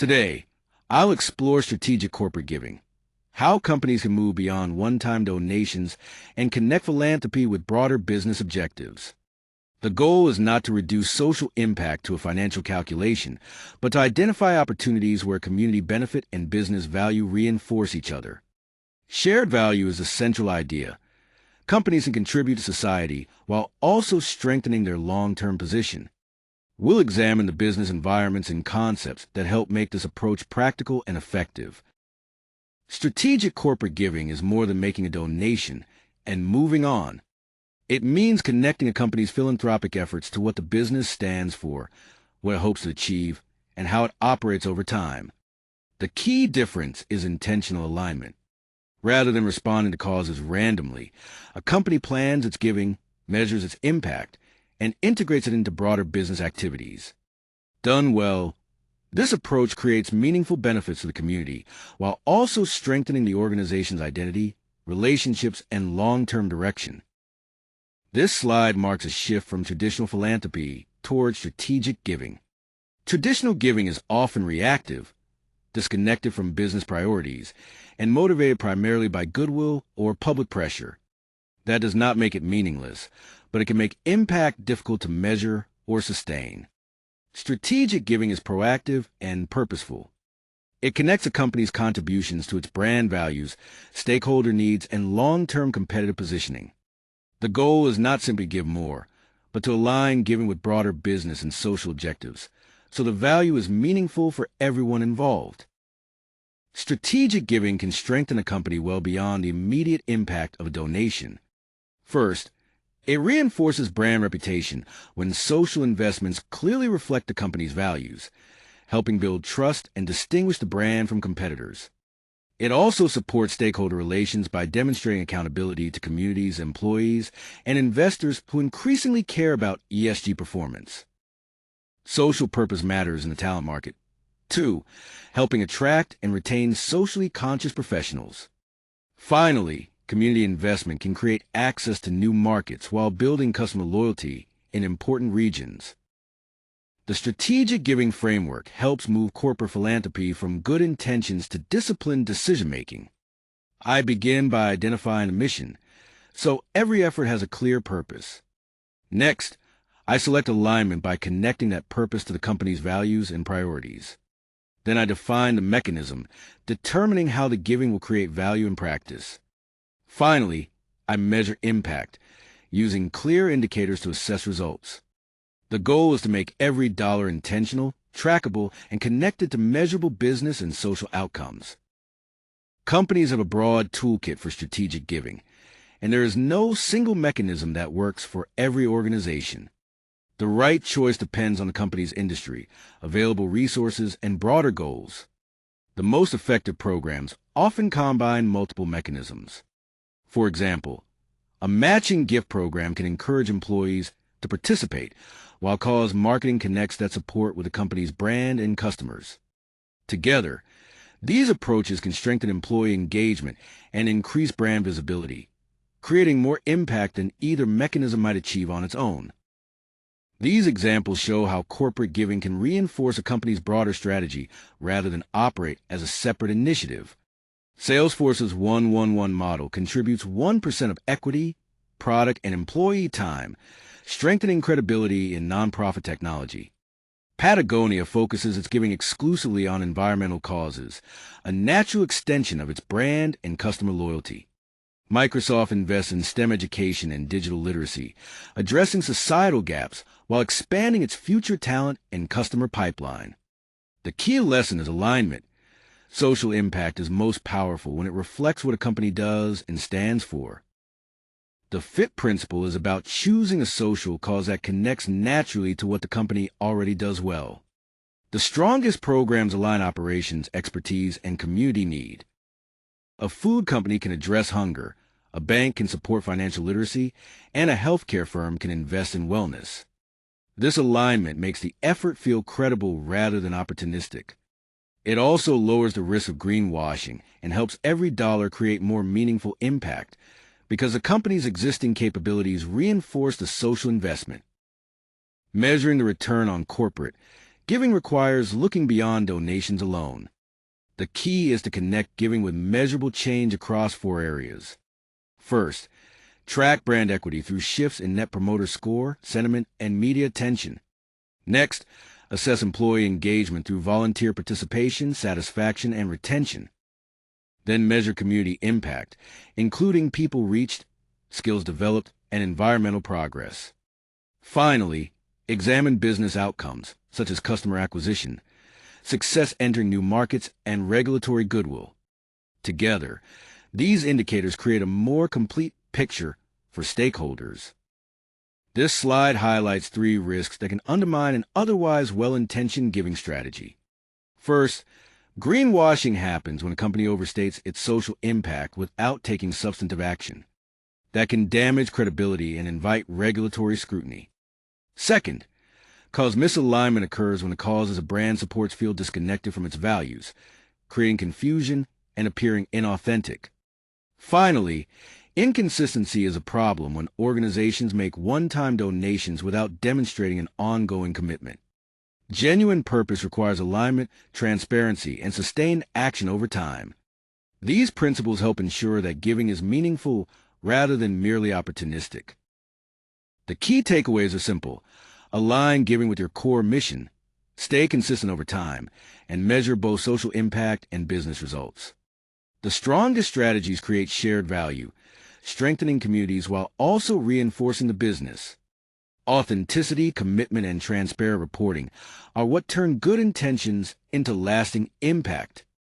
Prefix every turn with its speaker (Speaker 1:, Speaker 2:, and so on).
Speaker 1: Today, I'll explore strategic corporate giving, how companies can move beyond one-time donations and connect philanthropy with broader business objectives. The goal is not to reduce social impact to a financial calculation, but to identify opportunities where community benefit and business value reinforce each other. Shared value is a central idea. Companies can contribute to society while also strengthening their long-term position. We'll examine the business environments and concepts that help make this approach practical and effective. Strategic corporate giving is more than making a donation and moving on. It means connecting a company's philanthropic efforts to what the business stands for, what it hopes to achieve, and how it operates over time. The key difference is intentional alignment. Rather than responding to causes randomly, a company plans its giving, measures its impact, and integrates it into broader business activities. Done well, this approach creates meaningful benefits to the community while also strengthening the organization's identity, relationships, and long-term direction. This slide marks a shift from traditional philanthropy toward strategic giving. Traditional giving is often reactive, disconnected from business priorities, and motivated primarily by goodwill or public pressure. That does not make it meaningless, but it can make impact difficult to measure or sustain. Strategic giving is proactive and purposeful. It connects a company's contributions to its brand values, stakeholder needs, and long-term competitive positioning. The goal is not simply to give more, but to align giving with broader business and social objectives, so the value is meaningful for everyone involved. Strategic giving can strengthen a company well beyond the immediate impact of a donation. First, it reinforces brand reputation when social investments clearly reflect the company's values, helping build trust and distinguish the brand from competitors. It also supports stakeholder relations by demonstrating accountability to communities, employees, and investors who increasingly care about ESG performance. Social purpose matters in the talent market. 2, helping attract and retain socially conscious professionals. Finally, community investment can create access to new markets while building customer loyalty in important regions. The strategic giving framework helps move corporate philanthropy from good intentions to disciplined decision-making. I begin by identifying a mission, so every effort has a clear purpose. Next, I select alignment by connecting that purpose to the company's values and priorities. Then I define the mechanism, determining how the giving will create value in practice. Finally, I measure impact, using clear indicators to assess results. The goal is to make every dollar intentional, trackable, and connected to measurable business and social outcomes. Companies have a broad toolkit for strategic giving, and there is no single mechanism that works for every organization. The right choice depends on the company's industry, available resources, and broader goals. The most effective programs often combine multiple mechanisms. For example, a matching gift program can encourage employees to participate, while cause marketing connects that support with the company's brand and customers. Together, these approaches can strengthen employee engagement and increase brand visibility, creating more impact than either mechanism might achieve on its own. These examples show how corporate giving can reinforce a company's broader strategy rather than operate as a separate initiative. Salesforce's 1-1-1 model contributes 1% of equity, product, and employee time, strengthening credibility in nonprofit technology. Patagonia focuses its giving exclusively on environmental causes, a natural extension of its brand and customer loyalty. Microsoft invests in STEM education and digital literacy, addressing societal gaps while expanding its future talent and customer pipeline. The key lesson is alignment. Social impact is most powerful when it reflects what a company does and stands for. The FIT principle is about choosing a social cause that connects naturally to what the company already does well. The strongest programs align operations, expertise, and community need. A food company can address hunger, a bank can support financial literacy, and a healthcare firm can invest in wellness. This alignment makes the effort feel credible rather than opportunistic. It also lowers the risk of greenwashing and helps every dollar create more meaningful impact because the company's existing capabilities reinforce the social investment. Measuring the return on corporate Giving requires looking beyond donations alone. The key is to connect giving with measurable change across 4 areas. First, track brand equity through shifts in Net Promoter Score, sentiment, and media attention. Next, assess employee engagement through volunteer participation, satisfaction, and retention. Then measure community impact, including people reached, skills developed, and environmental progress. Finally, examine business outcomes, such as customer acquisition, success entering new markets, and regulatory goodwill. Together, these indicators create a more complete picture for stakeholders. This slide highlights 3 risks that can undermine an otherwise well-intentioned giving strategy. First, greenwashing happens when a company overstates its social impact without taking substantive action. That can damage credibility and invite regulatory scrutiny. Second, cause misalignment occurs when the causes a brand supports feel disconnected from its values, creating confusion and appearing inauthentic. Finally, inconsistency is a problem when organizations make one-time donations without demonstrating an ongoing commitment. Genuine purpose requires alignment, transparency, and sustained action over time. These principles help ensure that giving is meaningful rather than merely opportunistic. The key takeaways are simple. Align giving with your core mission, stay consistent over time, and measure both social impact and business results. The strongest strategies create shared value, strengthening communities while also reinforcing the business. Authenticity, commitment, and transparent reporting are what turn good intentions into lasting impact.